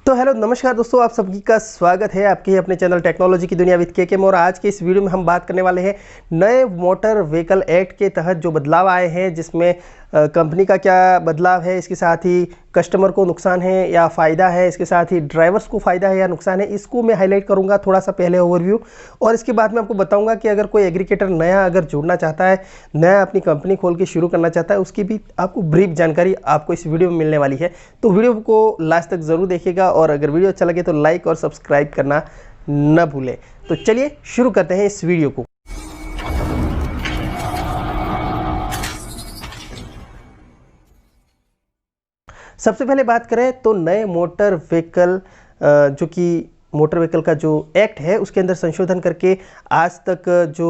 तो हेलो नमस्कार दोस्तों, आप सभी का स्वागत है आपके अपने चैनल टेक्नोलॉजी की दुनिया विद केकेएम। और आज के इस वीडियो में हम बात करने वाले हैं नए मोटर व्हीकल एक्ट के तहत जो बदलाव आए हैं, जिसमें कंपनी का क्या बदलाव है, इसके साथ ही कस्टमर को नुकसान है या फ़ायदा है, इसके साथ ही ड्राइवर्स को फ़ायदा है या नुकसान है, इसको मैं हाईलाइट करूंगा थोड़ा सा पहले ओवरव्यू। और इसके बाद मैं आपको बताऊंगा कि अगर कोई एग्रीगेटर नया अगर जुड़ना चाहता है, नया अपनी कंपनी खोल के शुरू करना चाहता है, उसकी भी आपको ब्रीफ जानकारी आपको इस वीडियो में मिलने वाली है। तो वीडियो को लास्ट तक ज़रूर देखिएगा और अगर वीडियो अच्छा लगे तो लाइक और सब्सक्राइब करना न भूलें। तो चलिए शुरू करते हैं इस वीडियो को। सबसे पहले बात करें तो नए मोटर व्हीकल जो कि मोटर व्हीकल का जो एक्ट है उसके अंदर संशोधन करके आज तक जो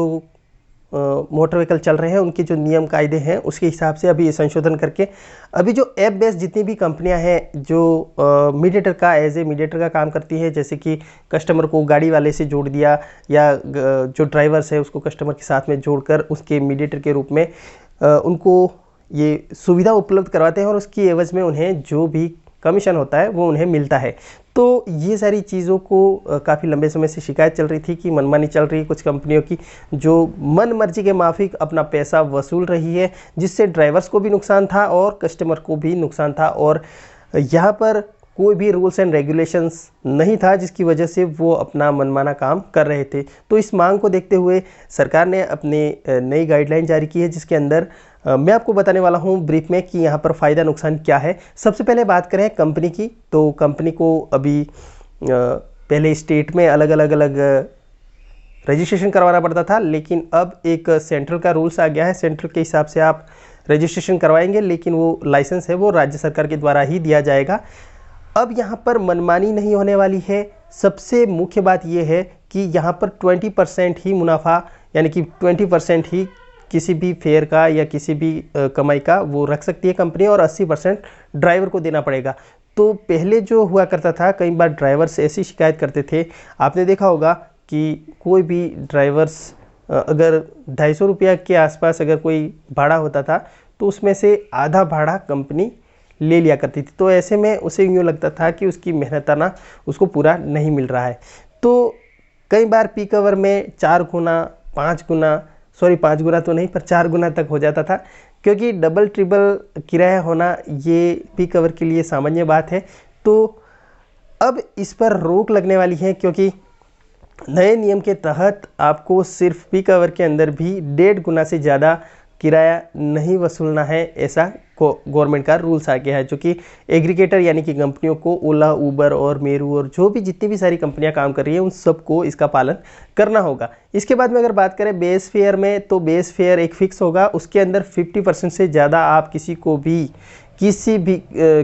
मोटर व्हीकल चल रहे हैं उनके जो नियम कायदे हैं उसके हिसाब से अभी ये संशोधन करके अभी जो ऐप बेस्ड जितनी भी कंपनियां हैं जो मीडिएटर का एज ए मीडिएटर का काम करती है, जैसे कि कस्टमर को गाड़ी वाले से जोड़ दिया या जो ड्राइवर्स है उसको कस्टमर के साथ में जोड़कर उसके मीडिएटर के रूप में उनको ये सुविधा उपलब्ध करवाते हैं और उसकी एवज में उन्हें जो भी कमीशन होता है वो उन्हें मिलता है। तो ये सारी चीज़ों को काफ़ी लंबे समय से शिकायत चल रही थी कि मनमानी चल रही है कुछ कंपनियों की, जो मन मर्जी के माफिक अपना पैसा वसूल रही है, जिससे ड्राइवर्स को भी नुकसान था और कस्टमर को भी नुकसान था। और यहाँ पर कोई भी रूल्स एंड रेगुलेशंस नहीं था जिसकी वजह से वो अपना मनमाना काम कर रहे थे। तो इस मांग को देखते हुए सरकार ने अपने नई गाइडलाइन जारी की है, जिसके अंदर मैं आपको बताने वाला हूं ब्रीफ में कि यहाँ पर फ़ायदा नुकसान क्या है। सबसे पहले बात करें कंपनी की, तो कंपनी को अभी पहले स्टेट में अलग अलग रजिस्ट्रेशन करवाना पड़ता था, लेकिन अब एक सेंट्रल का रूल्स आ गया है। सेंट्रल के हिसाब से आप रजिस्ट्रेशन करवाएंगे, लेकिन वो लाइसेंस है वो राज्य सरकार के द्वारा ही दिया जाएगा। अब यहाँ पर मनमानी नहीं होने वाली है। सबसे मुख्य बात यह है कि यहाँ पर 20% ही मुनाफा, यानी कि 20% ही किसी भी फेयर का या किसी भी कमाई का वो रख सकती है कंपनी, और 80% ड्राइवर को देना पड़ेगा। तो पहले जो हुआ करता था, कई बार ड्राइवर्स ऐसी शिकायत करते थे, आपने देखा होगा कि कोई भी ड्राइवर्स अगर 250 रुपया के आसपास अगर कोई भाड़ा होता था तो उसमें से आधा भाड़ा कंपनी ले लिया करती थी। तो ऐसे में उसे यूँ लगता था कि उसकी मेहनताना उसको पूरा नहीं मिल रहा है। तो कई बार पीक आवर में 4 गुना 5 गुना, सॉरी 5 गुना तो नहीं पर 4 गुना तक हो जाता था, क्योंकि डबल ट्रिपल किराया होना ये पीक आवर के लिए सामान्य बात है। तो अब इस पर रोक लगने वाली है, क्योंकि नए नियम के तहत आपको सिर्फ पीक आवर के अंदर भी 1.5 गुना से ज़्यादा किराया नहीं वसूलना है, ऐसा गवर्नमेंट का रूल्स आ गया है, जो कि एग्रीगेटर यानी कि कंपनियों को, ओला, उबर और मेरू और जो भी जितनी भी सारी कंपनियां काम कर रही हैं उन सबको इसका पालन करना होगा। इसके बाद में अगर बात करें बेस फेयर में, तो बेस फेयर एक फिक्स होगा, उसके अंदर 50% से ज़्यादा आप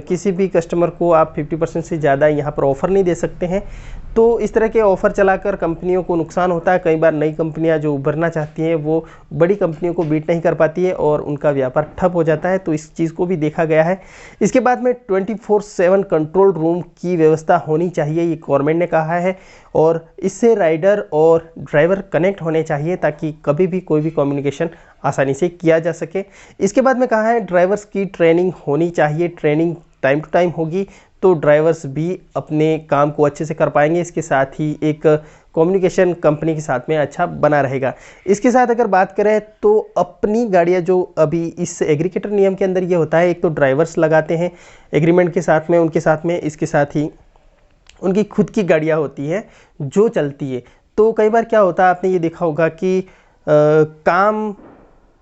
किसी भी कस्टमर को आप 50% से ज़्यादा यहाँ पर ऑफ़र नहीं दे सकते हैं। तो इस तरह के ऑफ़र चलाकर कंपनियों को नुकसान होता है। कई बार नई कंपनियां जो उभरना चाहती हैं वो बड़ी कंपनियों को बीट नहीं कर पाती है और उनका व्यापार ठप हो जाता है। तो इस चीज़ को भी देखा गया है। इसके बाद में 24/7 कंट्रोल रूम की व्यवस्था होनी चाहिए, ये गवर्नमेंट ने कहा है, और इससे राइडर और ड्राइवर कनेक्ट होने चाहिए ताकि कभी भी कोई भी कम्युनिकेशन आसानी से किया जा सके। इसके बाद में कहा है ड्राइवर्स की ट्रेनिंग होनी चाहिए, ट्रेनिंग टाइम टू टाइम होगी तो ड्राइवर्स भी अपने काम को अच्छे से कर पाएंगे। इसके साथ ही एक कम्युनिकेशन कंपनी के साथ में अच्छा बना रहेगा। इसके साथ अगर बात करें तो अपनी गाड़ियां जो अभी इस एग्रीगेटर नियम के अंदर ये होता है, एक तो ड्राइवर्स लगाते हैं एग्रीमेंट के साथ में, उनके साथ में, इसके साथ ही उनकी खुद की गाड़ियां होती हैं जो चलती है। तो कई बार क्या होता है, आपने ये देखा होगा कि काम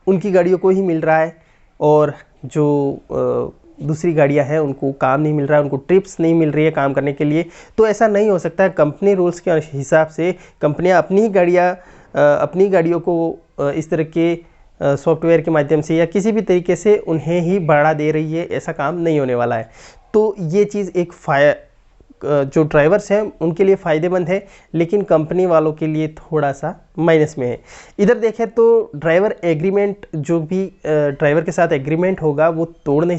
उनकी गाड़ियों को ही मिल रहा है और जो दूसरी गाड़ियां हैं उनको काम नहीं मिल रहा है, उनको ट्रिप्स नहीं मिल रही है काम करने के लिए। तो ऐसा नहीं हो सकता है। कंपनी रूल्स के हिसाब से कंपनियां अपनी गाड़ियों को इस तरह के सॉफ्टवेयर के माध्यम से या किसी भी तरीके से उन्हें ही भाड़ा दे रही है, ऐसा काम नहीं होने वाला है। तो ये चीज़ एक जो ड्राइवर्स हैं उनके लिए फ़ायदेमंद है, लेकिन कंपनी वालों के लिए थोड़ा सा माइनस में है। इधर देखें तो ड्राइवर एग्रीमेंट, जो भी ड्राइवर के साथ एग्रीमेंट होगा वो तोड़ नहीं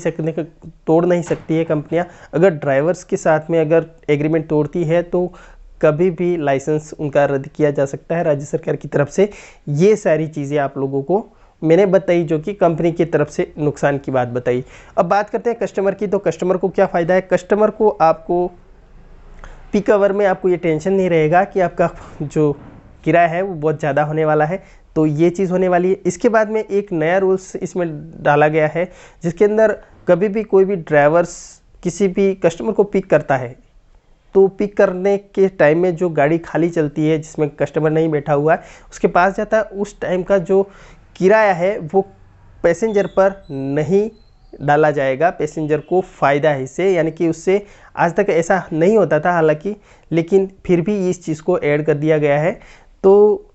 सकती है कंपनियां। अगर ड्राइवर्स के साथ में अगर एग्रीमेंट तोड़ती है तो कभी भी लाइसेंस उनका रद्द किया जा सकता है राज्य सरकार की तरफ से। ये सारी चीज़ें आप लोगों को मैंने बताई जो कि कंपनी की तरफ से नुकसान की बात बताई। अब बात करते हैं कस्टमर की। तो कस्टमर को क्या फ़ायदा है? कस्टमर को आपको पीक आवर में आपको ये टेंशन नहीं रहेगा कि आपका जो किराया है वो बहुत ज़्यादा होने वाला है। तो ये चीज़ होने वाली है। इसके बाद में एक नया रूल्स इसमें डाला गया है, जिसके अंदर कभी भी कोई भी ड्राइवर्स किसी भी कस्टमर को पिक करता है तो पिक करने के टाइम में जो गाड़ी खाली चलती है जिसमें कस्टमर नहीं बैठा हुआ है उसके पास जाता है, उस टाइम का जो किराया है वो पैसेंजर पर नहीं डाला जाएगा। पैसेंजर को फ़ायदा है इससे, यानी कि उससे आज तक ऐसा नहीं होता था हालांकि, लेकिन फिर भी इस चीज़ को ऐड कर दिया गया है। तो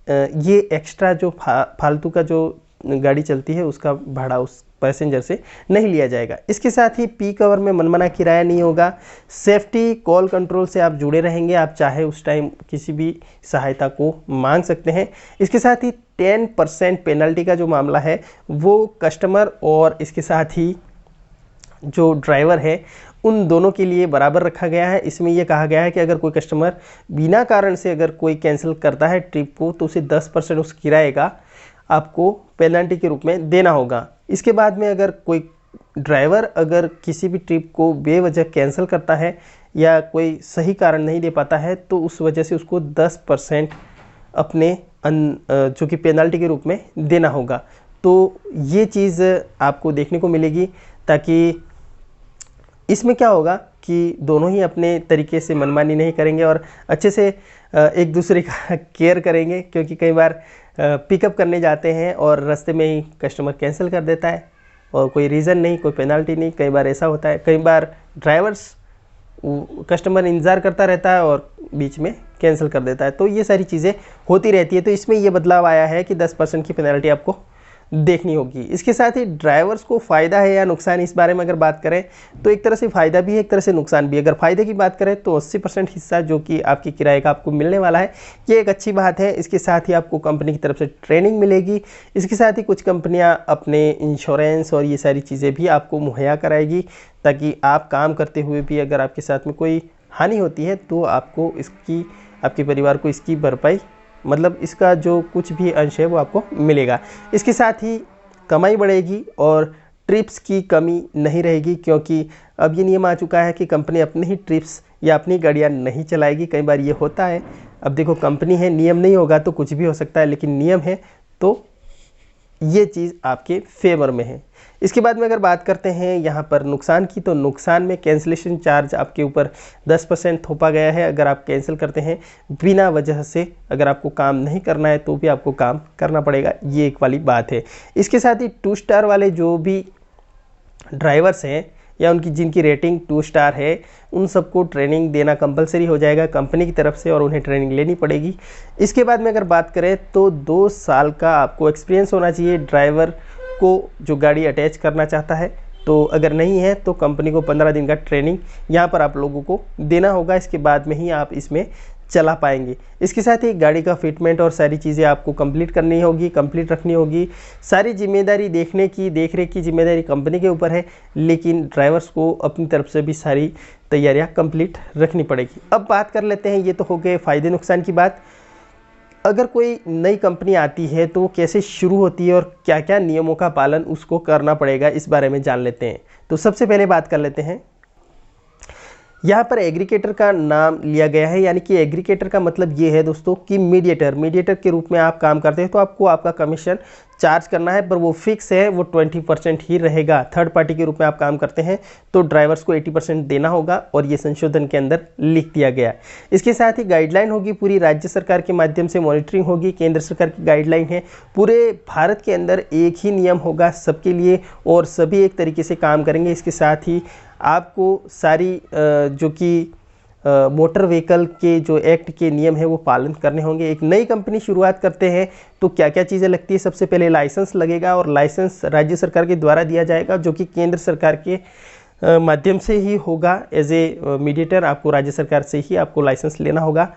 ये एक्स्ट्रा जो फालतू का जो गाड़ी चलती है उसका भाड़ा उस पैसेंजर से नहीं लिया जाएगा। इसके साथ ही पीक आवर में मनमाना किराया नहीं होगा। सेफ्टी कॉल कंट्रोल से आप जुड़े रहेंगे, आप चाहे उस टाइम किसी भी सहायता को मांग सकते हैं। इसके साथ ही 10% पेनल्टी का जो मामला है वो कस्टमर और इसके साथ ही जो ड्राइवर है उन दोनों के लिए बराबर रखा गया है। इसमें यह कहा गया है कि अगर कोई कस्टमर बिना कारण से अगर कोई कैंसिल करता है ट्रिप को तो उसे 10% उस किराए का आपको पेनल्टी के रूप में देना होगा। इसके बाद में अगर कोई ड्राइवर अगर किसी भी ट्रिप को बेवजह कैंसिल करता है या कोई सही कारण नहीं दे पाता है तो उस वजह से उसको 10% अपने जो कि पेनल्टी के रूप में देना होगा। तो ये चीज़ आपको देखने को मिलेगी, ताकि इसमें क्या होगा कि दोनों ही अपने तरीके से मनमानी नहीं करेंगे और अच्छे से एक दूसरे का केयर करेंगे, क्योंकि कई बार पिकअप करने जाते हैं और रास्ते में ही कस्टमर कैंसिल कर देता है और कोई रीज़न नहीं, कोई पेनल्टी नहीं। कई बार ऐसा होता है, कई बार ड्राइवर्स कस्टमर इंतज़ार करता रहता है और बीच में कैंसिल कर देता है। तो ये सारी चीज़ें होती रहती है। तो इसमें ये बदलाव आया है कि 10% की पेनल्टी आपको देखनी होगी। इसके साथ ही ड्राइवर्स को फ़ायदा है या नुकसान, इस बारे में अगर बात करें तो एक तरह से फ़ायदा भी है, एक तरह से नुकसान भी है। अगर फ़ायदे की बात करें तो 80% हिस्सा जो कि आपके किराए का आपको मिलने वाला है, ये एक अच्छी बात है। इसके साथ ही आपको कंपनी की तरफ से ट्रेनिंग मिलेगी। इसके साथ ही कुछ कंपनियां अपने इंश्योरेंस और ये सारी चीज़ें भी आपको मुहैया कराएगी, ताकि आप काम करते हुए भी अगर आपके साथ में कोई हानि होती है तो आपको इसकी, आपके परिवार को इसकी भरपाई, मतलब इसका जो कुछ भी अंश है वो आपको मिलेगा। इसके साथ ही कमाई बढ़ेगी और ट्रिप्स की कमी नहीं रहेगी, क्योंकि अब ये नियम आ चुका है कि कंपनी अपनी ही ट्रिप्स या अपनी गाड़ियाँ नहीं चलाएगी। कई बार ये होता है, अब देखो कंपनी है, नियम नहीं होगा तो कुछ भी हो सकता है, लेकिन नियम है तो ये चीज़ आपके फेवर में है। इसके बाद में अगर बात करते हैं यहाँ पर नुकसान की, तो नुकसान में कैंसिलेशन चार्ज आपके ऊपर 10% थोपा गया है। अगर आप कैंसिल करते हैं बिना वजह से, अगर आपको काम नहीं करना है तो भी आपको काम करना पड़ेगा, ये एक वाली बात है। इसके साथ ही 2 स्टार वाले जो भी ड्राइवर्स हैं या उनकी जिनकी रेटिंग 2 स्टार है, उन सबको ट्रेनिंग देना कंपलसरी हो जाएगा कंपनी की तरफ से और उन्हें ट्रेनिंग लेनी पड़ेगी। इसके बाद में अगर बात करें तो 2 साल का आपको एक्सपीरियंस होना चाहिए ड्राइवर को जो गाड़ी अटैच करना चाहता है। तो अगर नहीं है तो कंपनी को 15 दिन का ट्रेनिंग यहाँ पर आप लोगों को देना होगा। इसके बाद में ही आप इसमें चला पाएंगे। इसके साथ ही गाड़ी का फिटमेंट और सारी चीज़ें आपको कंप्लीट करनी होगी, कंप्लीट रखनी होगी। सारी जिम्मेदारी देख रेख की जिम्मेदारी कंपनी के ऊपर है, लेकिन ड्राइवर्स को अपनी तरफ से भी सारी तैयारियां कंप्लीट रखनी पड़ेगी। अब बात कर लेते हैं, ये तो हो गए फ़ायदे नुकसान की बात। अगर कोई नई कंपनी आती है तो वो कैसे शुरू होती है और क्या क्या नियमों का पालन उसको करना पड़ेगा, इस बारे में जान लेते हैं। तो सबसे पहले बात कर लेते हैं, यहाँ पर एग्रीगेटर का नाम लिया गया है, यानी कि एग्रीगेटर का मतलब ये है दोस्तों कि मीडिएटर के रूप में आप काम करते हैं तो आपको आपका कमीशन चार्ज करना है, पर वो फिक्स है, वो 20% ही रहेगा। थर्ड पार्टी के रूप में आप काम करते हैं तो ड्राइवर्स को 80% देना होगा और ये संशोधन के अंदर लिख दिया गया। इसके साथ ही गाइडलाइन होगी, पूरी राज्य सरकार के माध्यम से मॉनिटरिंग होगी। केंद्र सरकार की गाइडलाइन है, पूरे भारत के अंदर एक ही नियम होगा सबके लिए और सभी एक तरीके से काम करेंगे। इसके साथ ही आपको सारी जो कि मोटर व्हीकल के जो एक्ट के नियम है वो पालन करने होंगे। एक नई कंपनी शुरुआत करते हैं तो क्या क्या चीज़ें लगती है, सबसे पहले लाइसेंस लगेगा और लाइसेंस राज्य सरकार के द्वारा दिया जाएगा, जो कि केंद्र सरकार के माध्यम से ही होगा। एज ए मीडिएटर आपको राज्य सरकार से ही आपको लाइसेंस लेना होगा।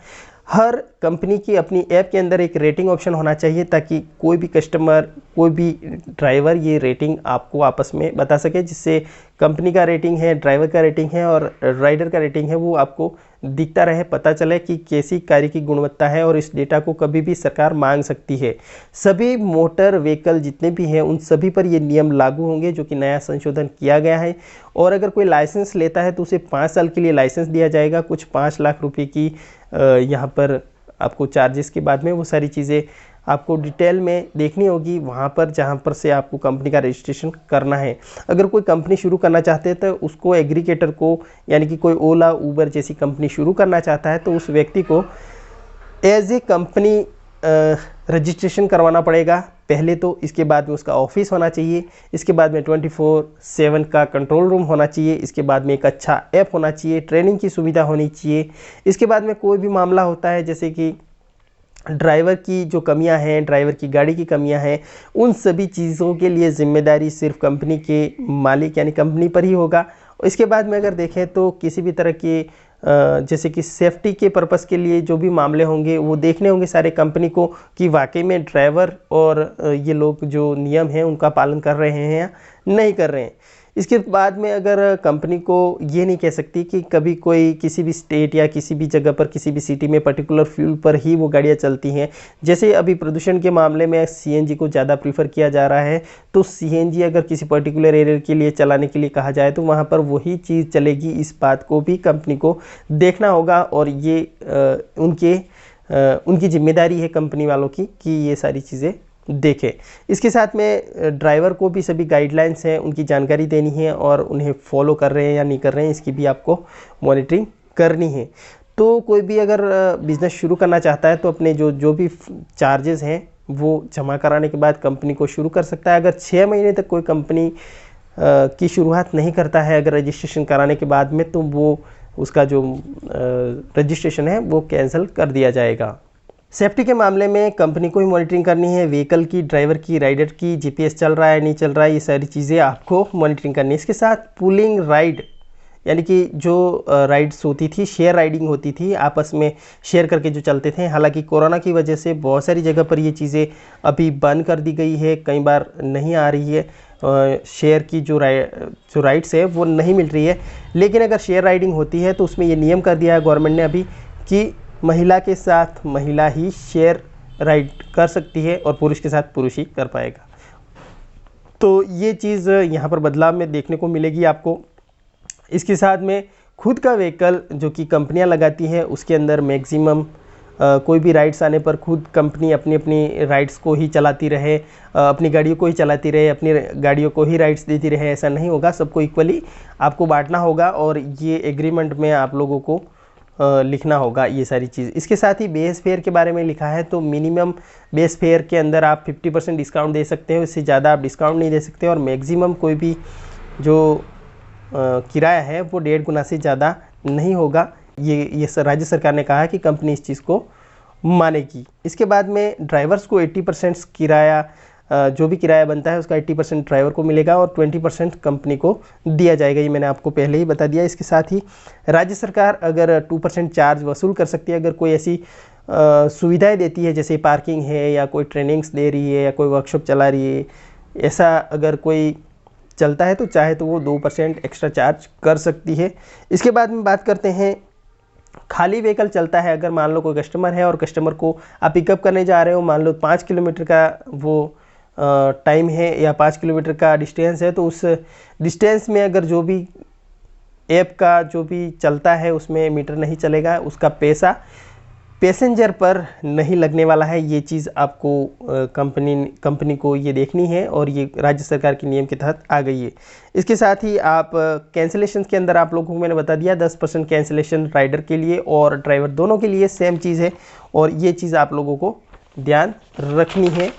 हर कंपनी की अपनी ऐप के अंदर एक रेटिंग ऑप्शन होना चाहिए, ताकि कोई भी कस्टमर, कोई भी ड्राइवर ये रेटिंग आपको आपस में बता सके, जिससे कंपनी का रेटिंग है, ड्राइवर का रेटिंग है और राइडर का रेटिंग है, वो आपको दिखता रहे, पता चले कि कैसी कार्य की गुणवत्ता है। और इस डेटा को कभी भी सरकार मांग सकती है। सभी मोटर व्हीकल जितने भी हैं उन सभी पर ये नियम लागू होंगे, जो कि नया संशोधन किया गया है। और अगर कोई लाइसेंस लेता है तो उसे 5 साल के लिए लाइसेंस दिया जाएगा। कुछ 5 लाख रुपए की यहाँ पर आपको चार्जेस के बाद में वो सारी चीज़ें आपको डिटेल में देखनी होगी वहाँ पर जहाँ पर से आपको कंपनी का रजिस्ट्रेशन करना है। अगर कोई कंपनी शुरू करना चाहते हैं तो उसको एग्रीगेटर को, यानी कि कोई ओला उबर जैसी कंपनी शुरू करना चाहता है तो उस व्यक्ति को एज ए कंपनी रजिस्ट्रेशन करवाना पड़ेगा पहले तो। इसके बाद में उसका ऑफिस होना चाहिए, इसके बाद में 24/7 का कंट्रोल रूम होना चाहिए, इसके बाद में एक अच्छा ऐप होना चाहिए, ट्रेनिंग की सुविधा होनी चाहिए। इसके बाद में कोई भी मामला होता है जैसे कि ड्राइवर की जो कमियां हैं, ड्राइवर की गाड़ी की कमियां हैं, उन सभी चीज़ों के लिए जिम्मेदारी सिर्फ कंपनी के मालिक यानी कंपनी पर ही होगा। इसके बाद में अगर देखें तो किसी भी तरह के जैसे कि सेफ्टी के पर्पस के लिए जो भी मामले होंगे वो देखने होंगे सारे कंपनी को कि वाकई में ड्राइवर और ये लोग जो नियम हैं उनका पालन कर रहे हैं या नहीं कर रहे हैं। इसके बाद में अगर कंपनी को ये नहीं कह सकती कि कभी कोई किसी भी स्टेट या किसी भी जगह पर किसी भी सिटी में पर्टिकुलर फ्यूल पर ही वो गाड़ियाँ चलती हैं। जैसे अभी प्रदूषण के मामले में सीएनजी को ज़्यादा प्रीफर किया जा रहा है, तो सीएनजी अगर किसी पर्टिकुलर एरिया के लिए चलाने के लिए कहा जाए तो वहाँ पर वही चीज़ चलेगी। इस बात को भी कंपनी को देखना होगा और ये उनकी जिम्मेदारी है कंपनी वालों की कि ये सारी चीज़ें देखें। इसके साथ में ड्राइवर को भी सभी गाइडलाइंस हैं उनकी जानकारी देनी है और उन्हें फॉलो कर रहे हैं या नहीं कर रहे हैं इसकी भी आपको मॉनिटरिंग करनी है। तो कोई भी अगर बिज़नेस शुरू करना चाहता है तो अपने जो भी चार्जेस हैं वो जमा कराने के बाद कंपनी को शुरू कर सकता है। अगर 6 महीने तक कोई कंपनी की शुरुआत नहीं करता है अगर रजिस्ट्रेशन कराने के बाद में, तो वो उसका जो रजिस्ट्रेशन है वो कैंसिल कर दिया जाएगा। सेफ्टी के मामले में कंपनी को ही मॉनिटरिंग करनी है, व्हीकल की, ड्राइवर की, राइडर की, जीपीएस चल रहा है नहीं चल रहा है, ये सारी चीज़ें आपको मॉनिटरिंग करनी है। इसके साथ पुलिंग राइड यानी कि जो राइड्स होती थी, शेयर राइडिंग होती थी, आपस में शेयर करके जो चलते थे। हालांकि कोरोना की वजह से बहुत सारी जगह पर ये चीज़ें अभी बंद कर दी गई है, कई बार नहीं आ रही है, शेयर की जो राइड्स है वो नहीं मिल रही है। लेकिन अगर शेयर राइडिंग होती है तो उसमें ये नियम कर दिया है गवर्नमेंट ने अभी कि महिला के साथ महिला ही शेयर राइड कर सकती है और पुरुष के साथ पुरुष ही कर पाएगा। तो ये चीज़ यहाँ पर बदलाव में देखने को मिलेगी आपको। इसके साथ में खुद का व्हीकल जो कि कंपनियाँ लगाती हैं उसके अंदर मैक्सिमम कोई भी राइड्स आने पर खुद कंपनी अपनी अपनी राइड्स को ही चलाती रहे, अपनी गाड़ियों को ही चलाती रहे, अपनी गाड़ियों को ही राइड्स देती रहे, ऐसा नहीं होगा। सबको इक्वली आपको बांटना होगा और ये एग्रीमेंट में आप लोगों को लिखना होगा ये सारी चीज़। इसके साथ ही बेस फेयर के बारे में लिखा है, तो मिनिमम बेस फेयर के अंदर आप 50% डिस्काउंट दे सकते हो, इससे ज़्यादा आप डिस्काउंट नहीं दे सकते। और मैक्सिमम कोई भी जो किराया है वो 1.5 गुना से ज़्यादा नहीं होगा। ये राज्य सरकार ने कहा है कि कंपनी इस चीज़ को मानेगी। इसके बाद में ड्राइवर्स को 80% किराया, जो भी किराया बनता है उसका 80% ड्राइवर को मिलेगा और 20% कंपनी को दिया जाएगा। ये मैंने आपको पहले ही बता दिया। इसके साथ ही राज्य सरकार अगर 2% चार्ज वसूल कर सकती है अगर कोई ऐसी सुविधाएं देती है, जैसे पार्किंग है या कोई ट्रेनिंग्स दे रही है या कोई वर्कशॉप चला रही है, ऐसा अगर कोई चलता है तो चाहे तो वो 2% एक्स्ट्रा चार्ज कर सकती है। इसके बाद में बात करते हैं खाली व्हीकल चलता है। अगर मान लो कोई कस्टमर है और कस्टमर को आप पिकअप करने जा रहे हो, मान लो 5 किलोमीटर का वो टाइम है या 5 किलोमीटर का डिस्टेंस है, तो उस डिस्टेंस में अगर जो भी ऐप का जो भी चलता है उसमें मीटर नहीं चलेगा, उसका पैसा पैसेंजर पर नहीं लगने वाला है। ये चीज़ आपको कंपनी को ये देखनी है और ये राज्य सरकार के नियम के तहत आ गई है। इसके साथ ही आप कैंसिलेशन के अंदर आप लोगों को मैंने बता दिया 10% कैंसिलेशन राइडर के लिए और ड्राइवर दोनों के लिए सेम चीज़ है और ये चीज़ आप लोगों को ध्यान रखनी है।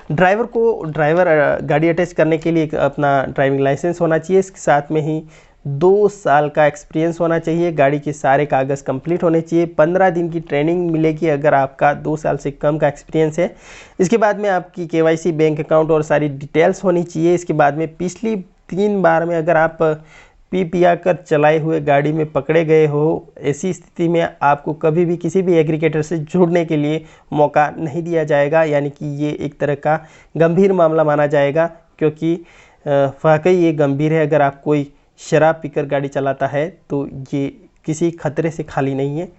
ड्राइवर गाड़ी अटैच करने के लिए अपना ड्राइविंग लाइसेंस होना चाहिए, इसके साथ में ही 2 साल का एक्सपीरियंस होना चाहिए, गाड़ी के सारे कागज़ कंप्लीट होने चाहिए, 15 दिन की ट्रेनिंग मिलेगी अगर आपका 2 साल से कम का एक्सपीरियंस है। इसके बाद में आपकी केवाईसी, बैंक अकाउंट और सारी डिटेल्स होनी चाहिए। इसके बाद में पिछली 3 बार में अगर आप पी पिया कर चलाए हुए गाड़ी में पकड़े गए हो, ऐसी स्थिति में आपको कभी भी किसी भी एग्रीगेटर से जुड़ने के लिए मौका नहीं दिया जाएगा, यानी कि ये एक तरह का गंभीर मामला माना जाएगा, क्योंकि वाकई ये गंभीर है। अगर आप कोई शराब पीकर गाड़ी चलाता है तो ये किसी खतरे से खाली नहीं है।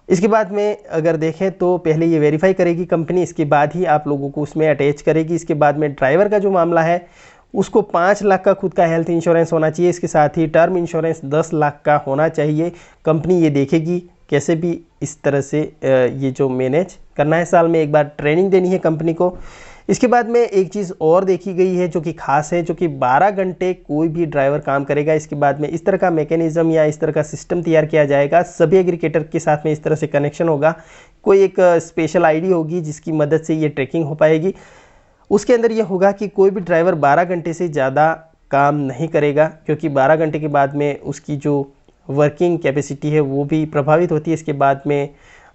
इसके बाद में अगर देखें तो पहले ये वेरीफाई करेगी कंपनी, इसके बाद ही आप लोगों को उसमें अटैच करेगी। इसके बाद में ड्राइवर का जो मामला है उसको 5 लाख का खुद का हेल्थ इंश्योरेंस होना चाहिए। इसके साथ ही टर्म इंश्योरेंस 10 लाख का होना चाहिए। कंपनी ये देखेगी कैसे भी इस तरह से ये जो मैनेज करना है। साल में एक बार ट्रेनिंग देनी है कंपनी को। इसके बाद में एक चीज़ और देखी गई है जो कि खास है, जो कि 12 घंटे कोई भी ड्राइवर काम करेगा। इसके बाद में इस तरह का मैकेनिज्म या इस तरह का सिस्टम तैयार किया जाएगा। सभी एग्रीगेटर के साथ में इस तरह से कनेक्शन होगा। कोई एक स्पेशल आईडी होगी जिसकी मदद से ये ट्रैकिंग हो पाएगी। उसके अंदर ये होगा कि कोई भी ड्राइवर 12 घंटे से ज़्यादा काम नहीं करेगा, क्योंकि 12 घंटे के बाद में उसकी जो वर्किंग कैपेसिटी है वो भी प्रभावित होती है। इसके बाद में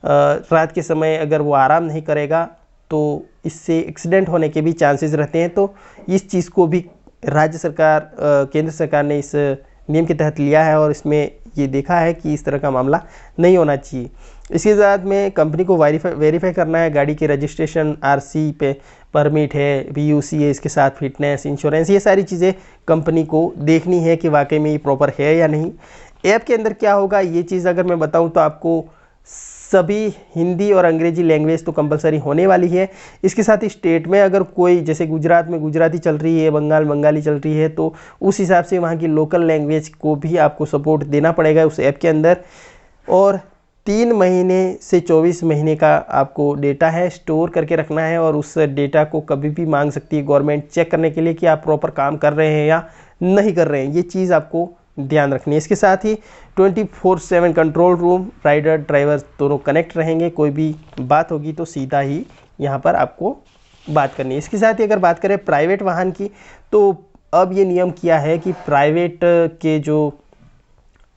रात के समय अगर वो आराम नहीं करेगा तो इससे एक्सीडेंट होने के भी चांसेस रहते हैं। तो इस चीज़ को भी राज्य सरकार, केंद्र सरकार ने इस नियम के तहत लिया है और इसमें ये देखा है कि इस तरह का मामला नहीं होना चाहिए। इसके साथ में कंपनी को वेरीफाई करना है गाड़ी के रजिस्ट्रेशन, आरसी पे परमिट है, बीयूसी है, इसके साथ फिटनेस, इंश्योरेंस, ये सारी चीज़ें कंपनी को देखनी है कि वाकई में ये प्रॉपर है या नहीं। ऐप के अंदर क्या होगा ये चीज़ अगर मैं बताऊं तो आपको सभी हिंदी और अंग्रेजी लैंग्वेज तो कंपलसरी होने वाली है। इसके साथ ही स्टेट में अगर कोई, जैसे गुजरात में गुजराती चल रही है, बंगाली चल रही है, तो उस हिसाब से वहाँ की लोकल लैंग्वेज को भी आपको सपोर्ट देना पड़ेगा उस ऐप के अंदर। और 3 महीने से 24 महीने का आपको डेटा है स्टोर करके रखना है और उस डेटा को कभी भी मांग सकती है गवर्नमेंट चेक करने के लिए कि आप प्रॉपर काम कर रहे हैं या नहीं कर रहे हैं। ये चीज़ आपको ध्यान रखनी है। इसके साथ ही 24/7 कंट्रोल रूम, राइडर ड्राइवर दोनों कनेक्ट रहेंगे। कोई भी बात होगी तो सीधा ही यहाँ पर आपको बात करनी है। इसके साथ ही अगर बात करें प्राइवेट वाहन की, तो अब ये नियम किया है कि प्राइवेट के जो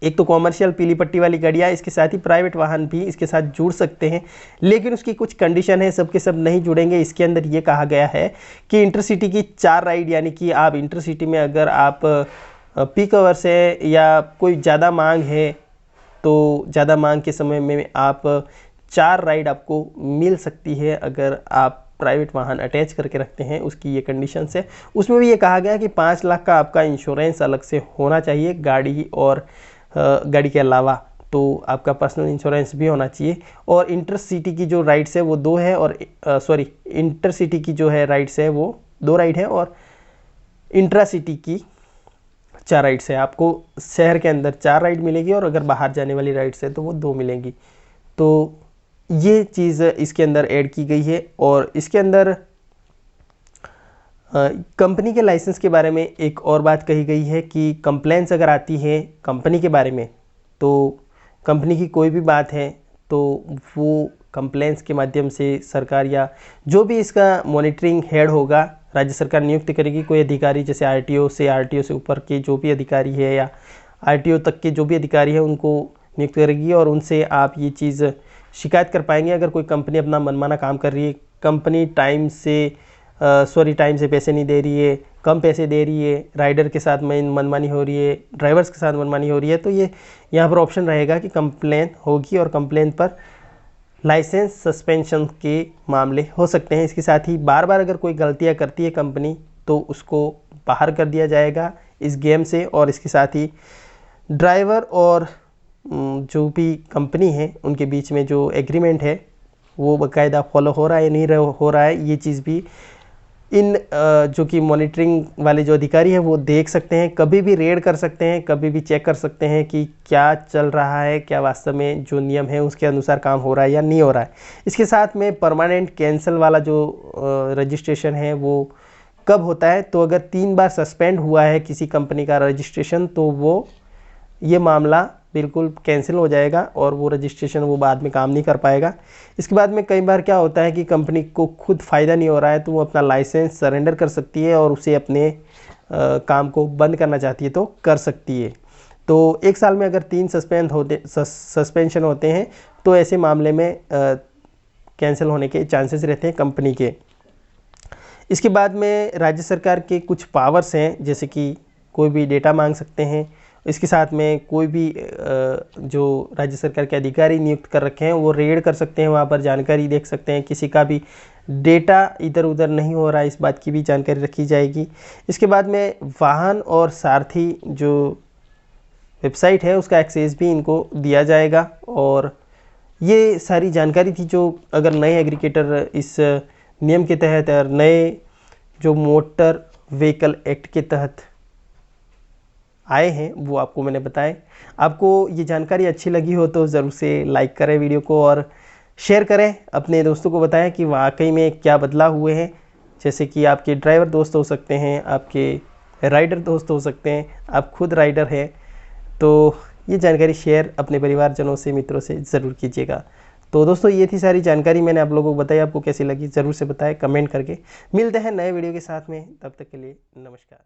एक तो कॉमर्शियल पीली पट्टी वाली गाड़ियाँ, इसके साथ ही प्राइवेट वाहन भी इसके साथ जुड़ सकते हैं, लेकिन उसकी कुछ कंडीशन है, सब के सब नहीं जुड़ेंगे। इसके अंदर ये कहा गया है कि इंटरसिटी की 4 राइड, यानी कि आप इंटरसिटी में अगर आप पीक आवर्स है या कोई ज़्यादा मांग है तो ज़्यादा मांग के समय में आप 4 राइड आपको मिल सकती है अगर आप प्राइवेट वाहन अटैच करके रखते हैं। उसकी ये कंडीशन है। उसमें भी ये कहा गया कि 5 लाख का आपका इंश्योरेंस अलग से होना चाहिए गाड़ी और गाड़ी के अलावा, तो आपका पर्सनल इंश्योरेंस भी होना चाहिए। और इंटरसिटी की जो राइड्स है वो 2 है, और इंटरसिटी की जो है राइड्स है वो 2 राइड है, और इंट्रासिटी की 4 राइड्स है। आपको शहर के अंदर 4 राइड मिलेगी और अगर बाहर जाने वाली राइड्स है तो वो 2 मिलेंगी। तो ये चीज़ इसके अंदर ऐड की गई है। और इसके अंदर कंपनी के लाइसेंस के बारे में एक और बात कही गई है कि कंप्लेंट्स अगर आती है कंपनी के बारे में, तो कंपनी की कोई भी बात है तो वो कंप्लेंट्स के माध्यम से सरकार या जो भी इसका मॉनिटरिंग हेड होगा, राज्य सरकार नियुक्त करेगी कोई अधिकारी, जैसे आरटीओ से ऊपर के जो भी अधिकारी है या आरटीओ तक के जो भी अधिकारी है उनको नियुक्त करेगी और उनसे आप ये चीज़ शिकायत कर पाएंगे अगर कोई कंपनी अपना मनमाना काम कर रही है, कंपनी टाइम से पैसे नहीं दे रही है, कम पैसे दे रही है, राइडर के साथ मनमानी हो रही है, ड्राइवर्स के साथ मनमानी हो रही है, तो ये यहाँ पर ऑप्शन रहेगा कि कंप्लेन होगी और कंप्लेन पर लाइसेंस सस्पेंशन के मामले हो सकते हैं। इसके साथ ही बार बार अगर कोई गलतियाँ करती है कंपनी तो उसको बाहर कर दिया जाएगा इस गेम से। और इसके साथ ही ड्राइवर और जो भी कंपनी है उनके बीच में जो एग्रीमेंट है वो बाकायदा फॉलो हो रहा है या नहीं हो रहा है, ये चीज़ भी इन जो कि मॉनिटरिंग वाले जो अधिकारी हैं वो देख सकते हैं, कभी भी रेड कर सकते हैं, कभी भी चेक कर सकते हैं कि क्या चल रहा है, क्या वास्तव में जो नियम है उसके अनुसार काम हो रहा है या नहीं हो रहा है। इसके साथ में परमानेंट कैंसिल वाला जो रजिस्ट्रेशन है वो कब होता है, तो अगर 3 बार सस्पेंड हुआ है किसी कंपनी का रजिस्ट्रेशन तो वो ये मामला बिल्कुल कैंसिल हो जाएगा और वो रजिस्ट्रेशन वो बाद में काम नहीं कर पाएगा। इसके बाद में कई बार क्या होता है कि कंपनी को खुद फ़ायदा नहीं हो रहा है तो वो अपना लाइसेंस सरेंडर कर सकती है और उसे अपने काम को बंद करना चाहती है तो कर सकती है। तो 1 साल में अगर 3 सस्पेंशन होते हैं तो ऐसे मामले में कैंसिल होने के चांसेस रहते हैं कंपनी के। इसके बाद में राज्य सरकार के कुछ पावर्स हैं, जैसे कि कोई भी डेटा मांग सकते हैं। इसके साथ में कोई भी जो राज्य सरकार के अधिकारी नियुक्त कर रखे हैं वो रेड कर सकते हैं, वहाँ पर जानकारी देख सकते हैं, किसी का भी डेटा इधर उधर नहीं हो रहा है, इस बात की भी जानकारी रखी जाएगी। इसके बाद में वाहन और सारथी जो वेबसाइट है उसका एक्सेस भी इनको दिया जाएगा। और ये सारी जानकारी थी जो अगर नए एग्रीगेटर इस नियम के तहत और नए जो मोटर व्हीकल एक्ट के तहत आए हैं वो आपको मैंने बताए। आपको ये जानकारी अच्छी लगी हो तो ज़रूर से लाइक करें वीडियो को और शेयर करें, अपने दोस्तों को बताएं कि वाकई में क्या बदलाव हुए हैं। जैसे कि आपके ड्राइवर दोस्त हो सकते हैं, आपके राइडर दोस्त हो सकते हैं, आप खुद राइडर हैं, तो ये जानकारी शेयर अपने परिवारजनों से, मित्रों से ज़रूर कीजिएगा। तो दोस्तों ये थी सारी जानकारी मैंने आप लोगों को बताई। आपको कैसी लगी ज़रूर से बताएं कमेंट करके। मिलते हैं नए वीडियो के साथ में, तब तक के लिए नमस्कार।